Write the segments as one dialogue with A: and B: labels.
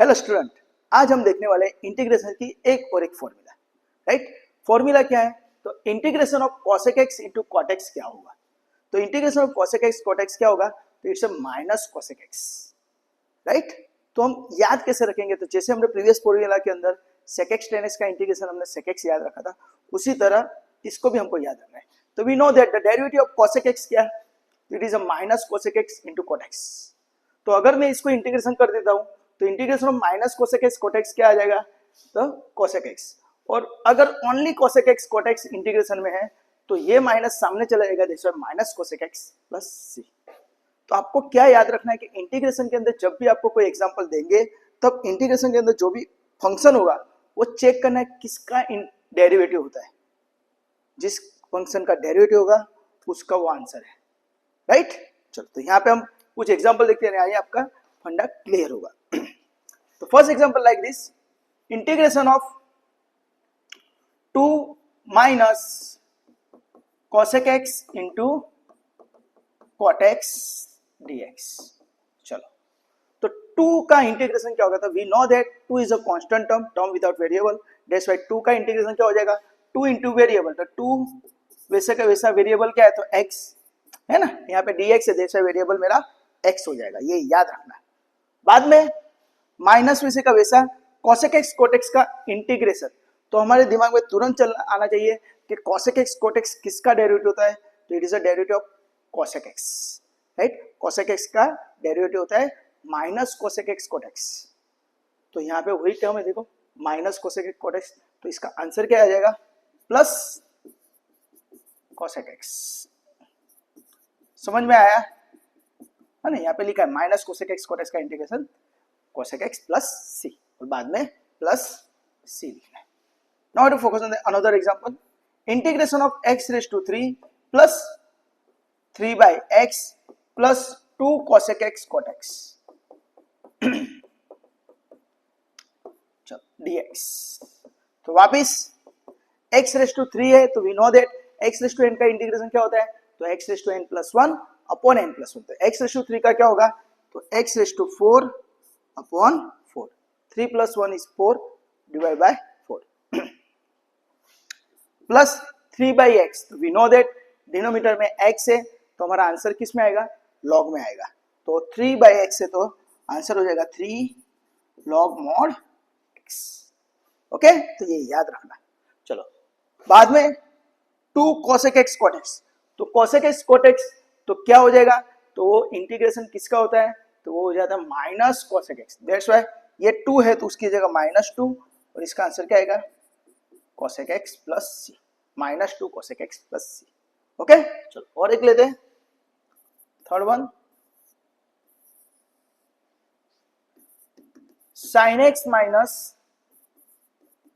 A: Hello student, आज हम देखने वाले इंटीग्रेशन की एक और एक फॉर्मूला। राइट, फॉर्मूला क्या है? तो integration of cosec x into cot x क्या होगा? तो integration of cosec x cot x क्या होगा? तो it's minus cosec x। Right, तो हम याद कैसे रखेंगे? तो जैसे हमने प्रीवियस फॉर्मूला के अंदर sec x tan x का इंटीग्रेशन हमने sec x याद रखा था, उसी तरह इसको भी हमको याद रखना है। तो we know that the derivative of cosec x क्या है? It is a minus cosec x into cot x। तो अगर मैं इसको इंटीग्रेशन कर देता हूं तो integration of minus cosec x cot x क्या आ जाएगा? तो कोसेक एक्स। और अगर only cosec x cot x integration में है तो ये माइनस सामने चला जाएगा, जैसे minus cosec x plus c. तो आपको क्या याद रखना है कि इंटीग्रेशन के अंदर जब भी आपको कोई एग्जांपल देंगे तब इंटीग्रेशन के अंदर जो भी फंक्शन होगा वो चेक करना है किसका डेरिवेटिव होता है। जिस फंक्शन का डेरिवेटिव होगा उसका वो आंसर है। राइट, चलो तो यहाँ पे हम कुछ एग्जांपल देखते हैं, आइए आपका फंडा क्लियर होगा। तो first example like this, integration of 2 minus cosec x into cot x dx। चलो तो 2 का इंटीग्रेशन क्या होगा? तो we know that 2 is a constant term without variable, that's why 2 का इंटीग्रेशन क्या हो जाएगा? 2 इंटू वेरिएबल। तो 2 वैसे का वैसा वेरिएबल क्या है? तो x है ना, यहाँ पे dx है, जैसा वेरिएबल मेरा x हो जाएगा, ये याद रखना। बाद में माइनस वैसे का वैसा cosec x cot x का इंटीग्रेशन। तो हमारे दिमाग में तुरंत चल आना चाहिए कि cosec x cot x किसका डेरिवेटिव होता है? तो it is a derivative of cosec x। Right, cosec x का डेरिवेटिव होता है minus cosec x cot x। तो यहाँ पे वही टर्म है, देखो minus cosec x cot x। तो इसका आंसर क्या आ जाएगा? Plus cosec x। समझ में आया है ना? यहाँ पे लिखा है minus cosec x cot x का integration cosec x plus c, और बाद में प्लस सी लिखना है। Now to focus on another example, integration of x raise to 3 plus 3 by x plus 2 cosec x cot x dx। तो वापिस x raise to 3 है, तो we know that x raise to n का integration क्या होता है? तो x raise to n plus 1 upon n plus 1। तो x रेज टू 3 का क्या होगा? तो x raise to 4 upon 4। 3 plus 1 is 4 divide by 4 plus 3 by x. तो वी नो दैट डिनोमिनेटर में x है, तो हमारा आंसर किस में आएगा? लॉग में आएगा। तो 3 बाई एक्स है, तो आंसर हो जाएगा 3 लॉग मॉड x। ओके, तो ये याद रखना। चलो बाद में 2 cosec x cot x। तो cosec x cot x तो क्या हो जाएगा? तो वो इंटीग्रेशन किसका होता है? तो वो हो जाता है minus cosec x। That's why ये 2 है तो उसकी जगह माइनस 2, और इसका आंसर क्या आएगा? cosec x प्लस सी, माइनस 2 cosec x प्लस सी। ओके, चलो और एक लेते हैं, third one, sin x minus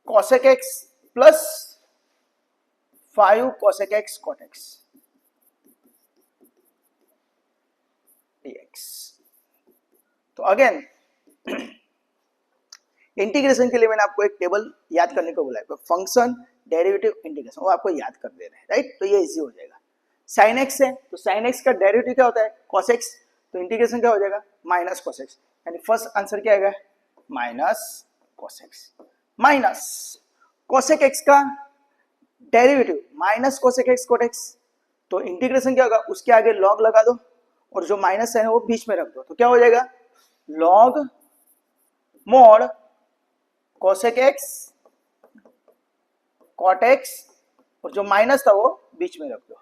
A: cosec x plus 5 cosec x cot x dx। तो अगेन इंटीग्रेशन के लिए मैंने आपको एक टेबल याद करने को बोला है, फंक्शन डेरिवेटिव इंटीग्रेशन, वो आपको याद कर दे रहे हैं। राइट, तो ये इजी हो जाएगा। sin x है, तो sin x का डेरिवेटिव क्या होता है? cos x। तो इंटीग्रेशन क्या हो जाएगा? माइनस cos x, यानी फर्स्ट आंसर क्या आएगा? Minus cos x। Minus cosec x का derivative minus cosec x cot x। तो इंटीग्रेशन क्या होगा? उसके आगे लॉग लगा दो और जो माइनस है वो बीच में रख दो, तो क्या हो जाएगा? Log mod cosec x cot x, और जो माइनस था वो बीच में रख दो।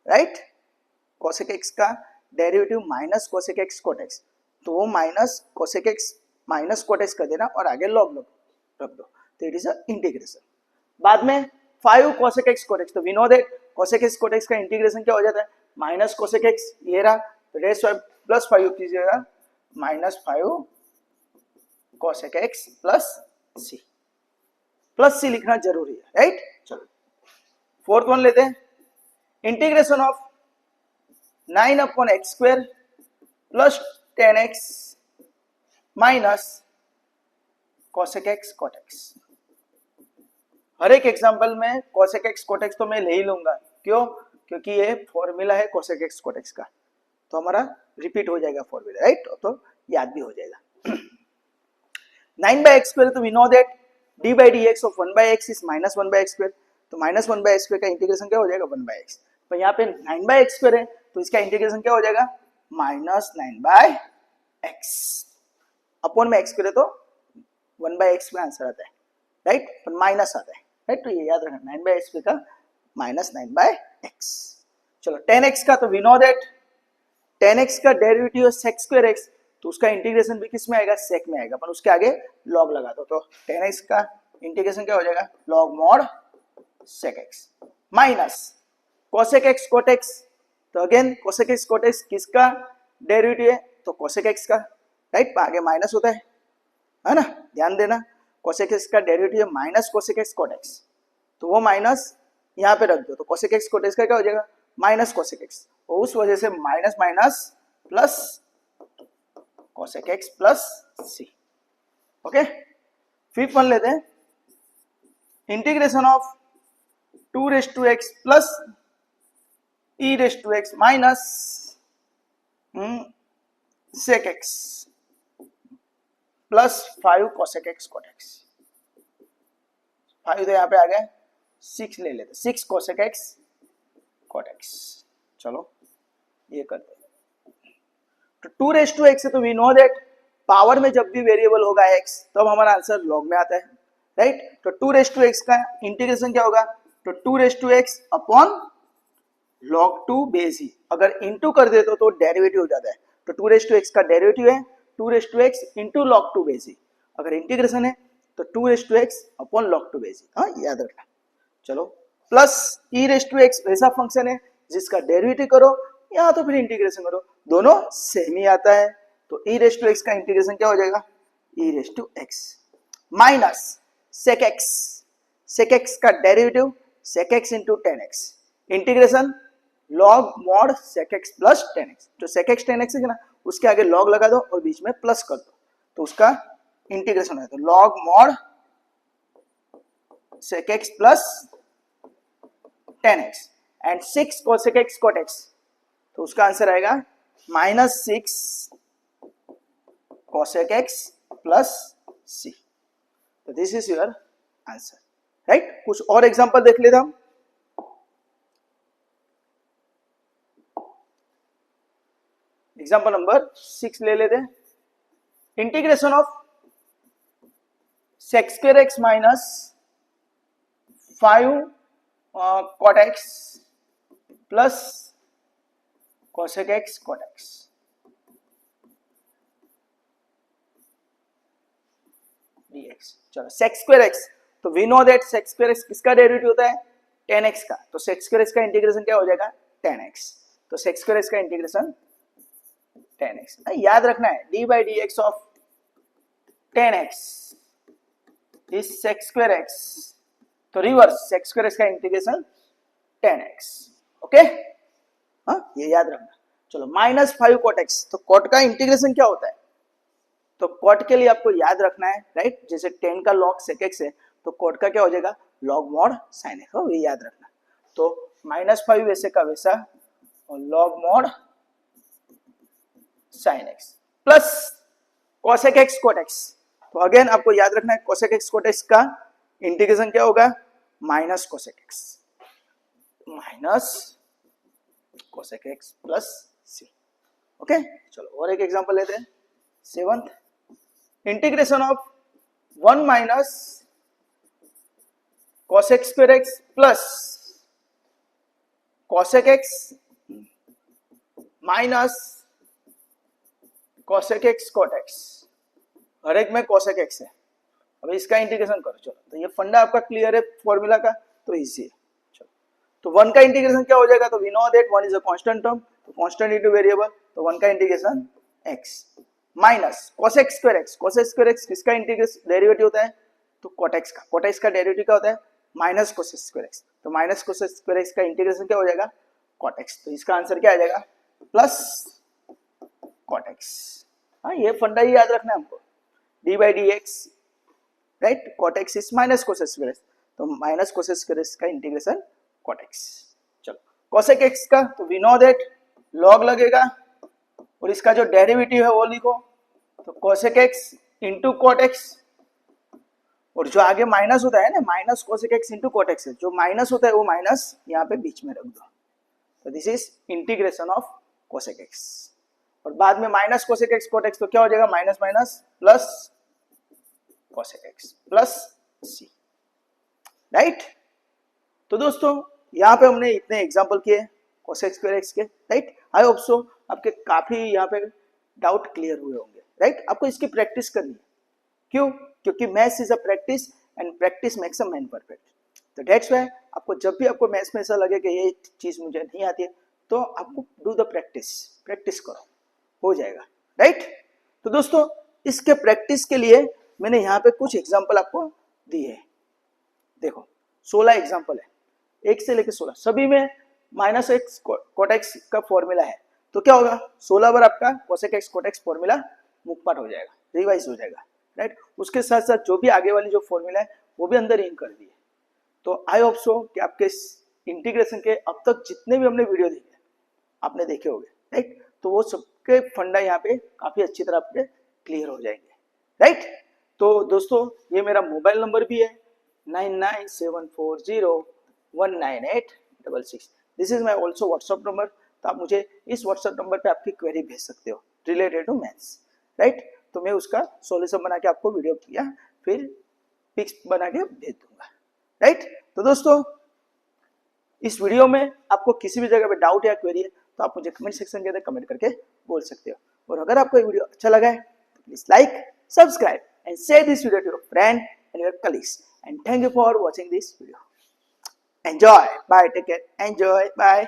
A: राइट, cosec x का derivative minus cosec x cot x, तो वो minus cosec x minus cot x कर देना और आगे लॉग रख दो, तो इट इज अ इंटीग्रेशन। बाद में 5 cosec x cot x। तो we know that cosec x cot x का इंटीग्रेशन क्या हो जाता है? माइनस cosec x, ये रहा, तो रेस्ट प्लस 5 कीजिएगा, माइनस 5 cosec x प्लस सी। प्लस सी लिखना जरूरी है। राइट, चलो फोर्थ वन लेते हैं, integration of 9 upon x square plus 10x minus cosec x cot x। हर एक एग्जांपल में cosec x cot x तो मैं ले ही लूंगा, क्यों? क्योंकि ये फॉर्मूला है cosec x cot x का, तो हमारा रिपीट हो जाएगा फॉर्मूला। राइट, तो याद भी हो जाएगा। 9 by x square, तो we know that d by dx of 1 by x is minus 1 by x square, तो माइनस 1 by x square का इंटीग्रेशन क्या हो जाएगा 1 by x, पर यहाँ पे 9 by x square है तो इसका इंटीग्रेशन क्या हो जाएगा माइनस 9 by x, अपॉन में x square है तो 1 by x में आंसर आता है, राइट, पर माइनस आता है, राइट, तो ये याद रखना 9 by x square का माइनस 9 by x। चलो 10x का, तो वी नो दैट 10x का डेरिवेटिव sec square x, तो उसका इंटीग्रेशन भी किस में आएगा sec में आएगा, पर उसके आगे log लगा दो, तो 10x का इंटीग्रेशन क्या हो जाएगा log mod sec x minus cosec x cot x, तो again cosec x cot x किसका डेरिवेटिव है, तो cosec x का, राइट, आगे माइनस होता है ना, ध्यान देना, cosec x का डेरिवेटिव है minus cosec x cot x, तो वो माइनस यहाँ पे रख दो, तो cosec x cot x का क्या हो जाएगा माइनस cosec x, और उस वजह से minus minus plus cosec x plus c। Okay, fifth one लेते हैं, integration of 2 raise to x plus e raise to x minus sec x plus 5 cosec x cot x, 5 तो यहाँ पे आ गया, 6 ले लेते, 6 cosec x cot x, चलो ये करते हैं, तो 2 रेज टू x है, तो वी नो दैट पावर में जब भी वेरिएबल होगा x तब हमारा आंसर लॉग में आता है, राइट, तो 2 रेज टू x का इंटीग्रेशन क्या होगा, तो 2 raise to x upon log 2 base e, अगर इनटू कर दे तो डेरिवेटिव हो जाता है, तो 2 रेज टू x का डेरिवेटिव है 2 raise to x into log 2 base e, अगर इंटीग्रेशन है तो 2 raise to x upon log 2 base e, हाँ याद रखना। चलो plus e raise to x वैसा फंक्शन है जिसका डेरिवेटिव करो या तो फिर इंटीग्रेशन करो, दोनों सेम ही आता है, तो e रेज टू x का इंटीग्रेशन क्या हो जाएगा e raise to x minus sec x का derivative sec x into 10x, integration log mod sec x plus 10x, जो sec x 10x है ना उसके आगे log लगा दो और बीच में प्लस कर दो, तो उसका इंटीग्रेशन है, तो log mod sec x plus 10x and 6 cosec x cot x, तो उसका आंसर आएगा minus 6 cosec x plus c, तो this is your answer, right. कुछ और एग्जांपल देख लेते हम, एग्जांपल नंबर 6 ले लेते हैं, integration of sec square x minus 5 cot x plus cosec x cot x, dx। चलो sec square x, तो we know that sec square x किसका डेरिवेटिव होता है 10x का, तो sec square x का इंटीग्रेशन क्या हो जाएगा 10x, तो sec square x का इंटीग्रेशन 10x, याद रखना है d by dx of 10x is sec square x, तो रिवर्स sec square x का इंटीग्रेशन 10x, ओके, हाँ ये याद रखना। चलो माइनस 5 cot x, तो cot का इंटीग्रेशन क्या होता है, तो cot के लिए आपको याद रखना है, राइट, जैसे 10 का log sec x है तो cot का क्या हो जाएगा log mod sin x, ये याद रखना, तो माइनस 5 वैसे का वैसा और log mod sin x plus cosec x cot x, तो अगेन आपको याद रखना है cosec x cot x का इंटीग्रेशन क्या होगा minus cosec x minus cosec x plus c, okay. चलो और एक एग्जांपल लेते हैं, 7th, integration of 1 minus cosec square x plus cosec x minus cosec x cot x, हर एक में cosec x है, अब इसका इंटीग्रेशन करो, चलो तो ये फंडा आपका क्लियर है फॉर्मूला का, तो इजी है, चलो तो 1 का इंटीग्रेशन क्या हो जाएगा, तो we know that 1 is a constant term, तो कांस्टेंट इनटू वेरिएबल, तो 1 का integration x minus cosec square x, cosec square x किसका इंटीग्रेशन डेरिवेटिव होता है, तो cot x का, cot x का डेरिवेटिव क्या होता है माइनस cosec square x, तो माइनस cosec square x का इंटीग्रेशन क्या हो जाएगा cot x, तो इसका आंसर क्या आ जाएगा प्लस cot x, हाँ ये फंडा ही याद रखना है हमको, d by dx, right, cot x is minus cosec square x, तो माइनस cosec square x का इंटीग्रेशन cot x। चलो cosec x का, तो वी नो दैट log लगेगा और इसका जो डेरिवेटिव है वो लिखो, तो cosec x into cot x और जो आगे माइनस होता है ना, minus cosec x into cot x, जो माइनस होता है वो माइनस यहाँ पे बीच में रख दो, तो this is integration of cosec x. और बाद में minus cosec x cot x, तो क्या हो जाएगा, minus minus plus cosec x plus c, right. तो दोस्तों यहाँ पे हमने इतने एग्जांपल किए कोसेक स्क्वायर एक्स के, राइट। आई होप सो आपके काफी यहाँ पे डाउट क्लियर हुए होंगे, राइट। आपको इसकी प्रैक्टिस करनी है, क्यों, क्योंकि maths is a practice and practice makes a man perfect. तो दैट्स व्हाई आपको जब भी आपको मैथ्स में ऐसा लगे कि ये चीज मुझे नहीं आती है, तो आपको डू द प्रैक्टिस, प्रैक्टिस करो, हो जाएगा, राइट। तो दोस्तों इसके प्रैक्टिस के लिए मैंने यहाँ पे कुछ एग्जाम्पल आपको दिए हैं। देखो 16 एग्जाम्पल है, 1 से लेकर 16, सभी में माइनस एक्स कोट एक्स का फॉर्मूला है। तो क्या होगा, 16 बार आपका cosec x cot x formula मुखपाठ हो जाएगा, रिवाइज हो जाएगा, राइट। उसके साथ साथ जो भी आगे वाली जो फॉर्मूला है वो भी अंदर इन कर दिए। तो आई होप सो कि आपके इंटीग्रेशन के अब तक जितने भी हमने वीडियो देखे आपने देखे होंगे, राइट। तो वो सबके फंडा यहाँ पे काफी अच्छी तरह आपके क्लियर हो जाएंगे, राइट। तो दोस्तों ये मेरा मोबाइल नंबर भी है 9974019866। This is my also WhatsApp number. तो आप मुझे इस व्हाट्सअप नंबर पे आपकी क्वेरी भेज सकते हो रिलेटेड टू मैथ्स, राइट। तो मैं उसका सॉल्यूशन बना के आपको वीडियो किया फिर पिक्स बना के भेज दूंगा, राइट। तो दोस्तों इस वीडियो में आपको किसी भी जगह पे डाउट या क्वेरी है तो आप मुझे कमेंट सेक्शन के अंदर कमेंट करके बोल सकते हो। और अगर आपको ये वीडियो अच्छा लगा है तो please like, subscribe and share this video to your friend and your colleagues. And thank you for watching this video. Enjoy. Bye. Take care. Enjoy. Bye.